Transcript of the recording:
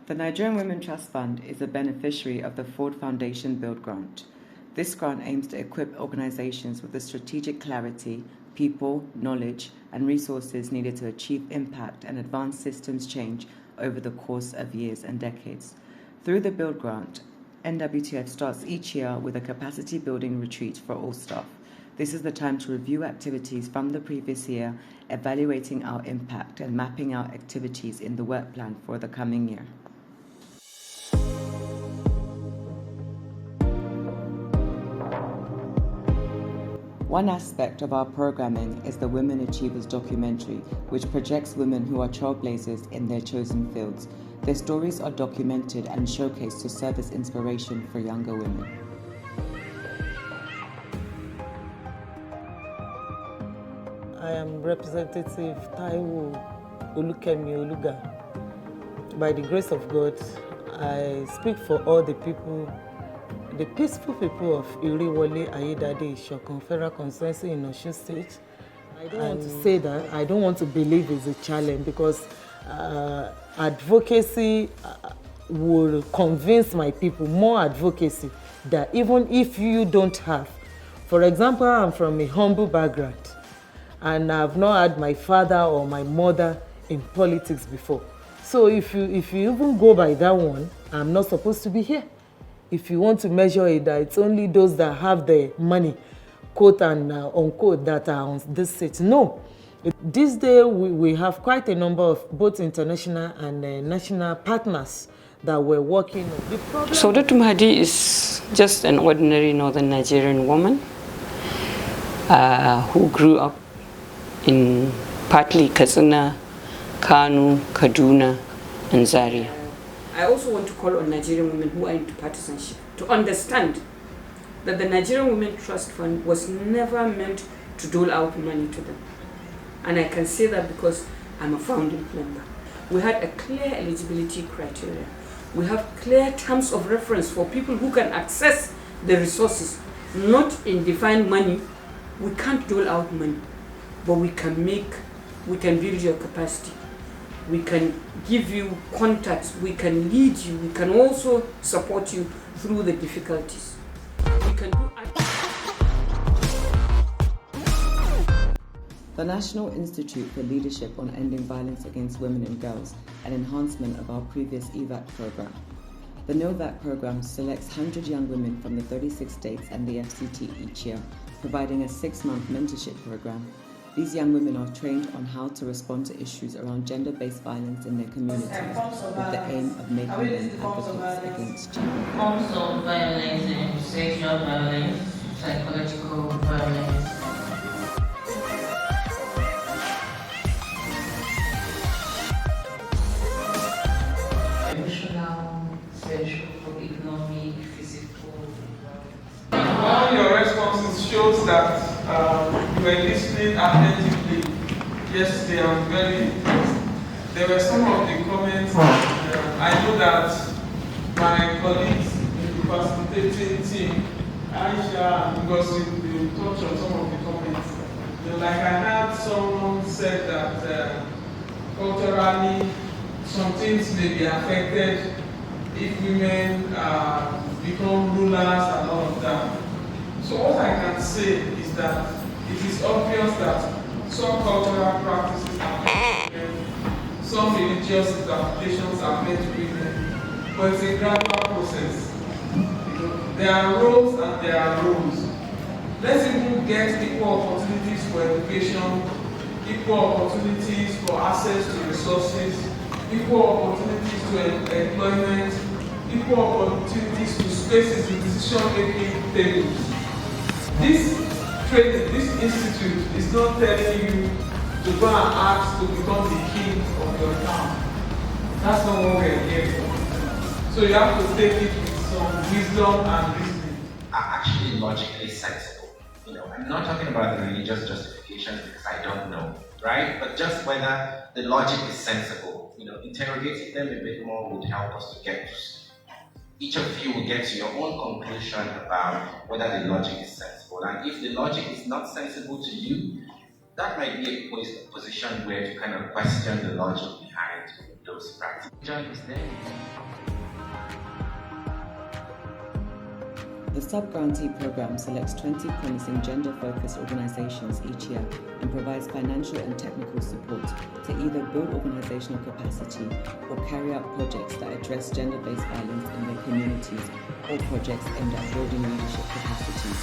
The Nigerian Women Trust Fund is a beneficiary of the Ford Foundation Build Grant. This grant aims to equip organizations with the strategic clarity, people, knowledge, and resources needed to achieve impact and advance systems change over the course of years and decades. Through the Build Grant, NWTF starts each year with a capacity building retreat for all staff. This is the time to review activities from the previous year, evaluating our impact and mapping out activities in the work plan for the coming year. One aspect of our programming is the Women Achievers documentary, which projects women who are trailblazers in their chosen fields. Their stories are documented and showcased to serve as inspiration for younger women. I am Representative Taiwo Olukemi Oluga. By the grace of God, I speak for all the people, the peaceful people of Iriwole Ayedade Ishokan Federal Constituency in Osun State. I don't want to say that. I don't want to believe it's a challenge because advocacy will convince my people, more advocacy, that even if you don't have. For example, I'm from a humble background and I've not had my father or my mother in politics before. So if you even go by that one, I'm not supposed to be here. If you want to measure it, that it's only those that have the money, quote and unquote, that are on this seat. No. This day, we have quite a number of both international and national partners that we're working on. So Dr. Mahdi is just an ordinary northern Nigerian woman who grew up in partly Katsina, Kano, Kaduna, and Zaria. I also want to call on Nigerian women who are into partisanship to understand that the Nigerian Women Trust Fund was never meant to dole out money to them. And I can say that because I'm a founding member. We had a clear eligibility criteria. We have clear terms of reference for people who can access the resources, not in defined money. We can't dole out money, but we can build your capacity. We can give you contacts, we can lead you, we can also support you through the difficulties. We can do. The National Institute for Leadership on Ending Violence Against Women and Girls, an enhancement of our previous EVAC program. The NOVAC program selects 100 young women from the 36 states and the FCT each year, providing a 6-month mentorship program. These young women are trained on how to respond to issues around gender-based violence in their communities with the aim of making them advocates against gender. Forms of violence, sexual violence, psychological violence. Emotional, sexual, economic, physical. All your responses shows that you were listening attentively yesterday. I was very impressed. There were some of the comments. I know that my colleagues in the facilitating team, Aisha, because you touched on some of the comments. Like I heard someone said that culturally some things may be affected if women become rulers and all of that. So what I can say is that it is obvious that some cultural practices are meant to women, some religious interpretations are meant to women, but it's a gradual process. There are roles and there are roles. Let's even get equal opportunities for education, equal opportunities for access to resources, equal opportunities to employment, equal opportunities to spaces in decision-making tables. This training, this institute is not telling you to go and ask to become the king of your town. That's not what we're here for. So you have to take it with some wisdom and reasoning. Actually logically sensible. I'm not talking about the religious justifications because I don't know, right? But just whether the logic is sensible. Interrogating them a bit more would help us to get to each of you will get to your own conclusion about whether the logic is sensible. And if the logic is not sensible to you, that might be a position where to kind of question the logic behind those practices. The sub-grantee program selects 20 promising gender-focused organizations each year and provides financial and technical support to either build organizational capacity or carry out projects that address gender-based violence in their communities or projects aimed at building leadership capacity.